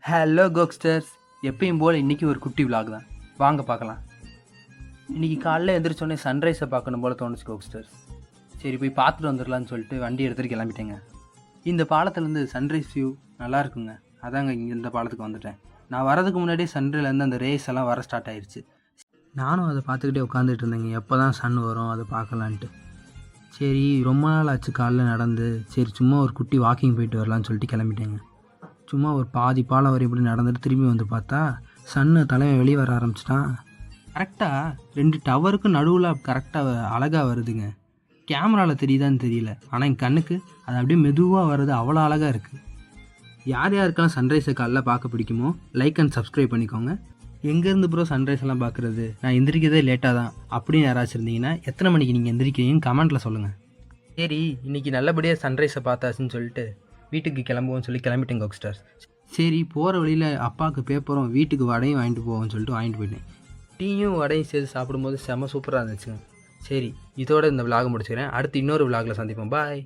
Hello கோக்ஸ்டர்ஸ், எப்பயும் போல் இன்றைக்கி ஒரு குட்டி விலாக் தான். வாங்க பார்க்கலாம். இன்றைக்கி காலைல எழுந்திரிச்சோடனே சன்ரைஸை பார்க்கணும் போல் தோணுச்சு கோக்ஸ்டர்ஸ். சரி போய் பார்த்துட்டு வந்துடலான்னு சொல்லிட்டு வண்டி எடுத்துகிட்டு கிளம்பிட்டேங்க. இந்த பாலத்துலேருந்து சன்ரைஸ் வியூ நல்லா இருக்குங்க. அதாங்க இங்கே இந்த பாலத்துக்கு வந்துட்டேன். நான் வரதுக்கு முன்னாடியே சன்ரைலேருந்து அந்த ரேஸ் எல்லாம் வர ஸ்டார்ட் ஆயிடுச்சு. நானும் அதை பார்த்துக்கிட்டே உட்காந்துட்டு இருந்தேங்க, எப்போ தான் சன் வரும் அதை பார்க்கலான்ட்டு. சரி ரொம்ப நாள் ஆச்சு காலைல நடந்து, சரி சும்மா ஒரு குட்டி வாக்கிங் போயிட்டு வரலான்னு சொல்லிட்டு கிளம்பிட்டேங்க. சும்மா ஒரு பாதி பாலம் வரை இப்படி நடந்துட்டு திரும்பி வந்து பார்த்தா சன்னு தலைவன் வெளியே வர ஆரம்பிச்சிட்டான். கரெக்டாக 2 டவருக்கும் நடுவில் கரெக்டாக அழகாக வருதுங்க. கேமராவில் தெரியுதான்னு தெரியல, ஆனால் என் கண்ணுக்கு அது அப்படியே மெதுவாக வருது, அவ்வளோ அழகாக இருக்குது. யார் யாருக்கெல்லாம் சன்ரைஸை காலைல பார்க்க பிடிக்குமோ லைக் அண்ட் சப்ஸ்கிரைப் பண்ணிக்கோங்க. எங்கேருந்து ப்ரோ சன்ரைஸ் எல்லாம் பார்க்குறது, நான் எந்திரிக்கிறதே லேட்டாக தான் அப்படின்னு யாராச்சும் இருந்தீங்கன்னா எத்தனை மணிக்கு நீங்கள் எந்திரிக்கிறீங்கன்னு கமெண்ட்டில் சொல்லுங்கள். சரி இன்றைக்கி நல்லபடியாக சன்ரைஸை பார்த்தாச்சுன்னு சொல்லிட்டு வீட்டுக்கு கிளம்புவோன்னு சொல்லி கிளம்பிட்டேன் கோக்ஸ்டர்ஸ். சரி போகிற வழியில் அப்பாவுக்கு பேப்பரும் வீட்டுக்கு வடையும் வாங்கிட்டு போவோம்னு சொல்லிட்டு வாங்கிட்டு போயிட்டேன். டீயும் வடையும் சேர்த்து சாப்பிடும்போது செம்ம சூப்பராக இருந்துச்சுங்க. சரி இதோட இந்த விலாக் முடிச்சுக்கிறேன். அடுத்து இன்னொரு விலாகில் சந்திப்போம். பாய்.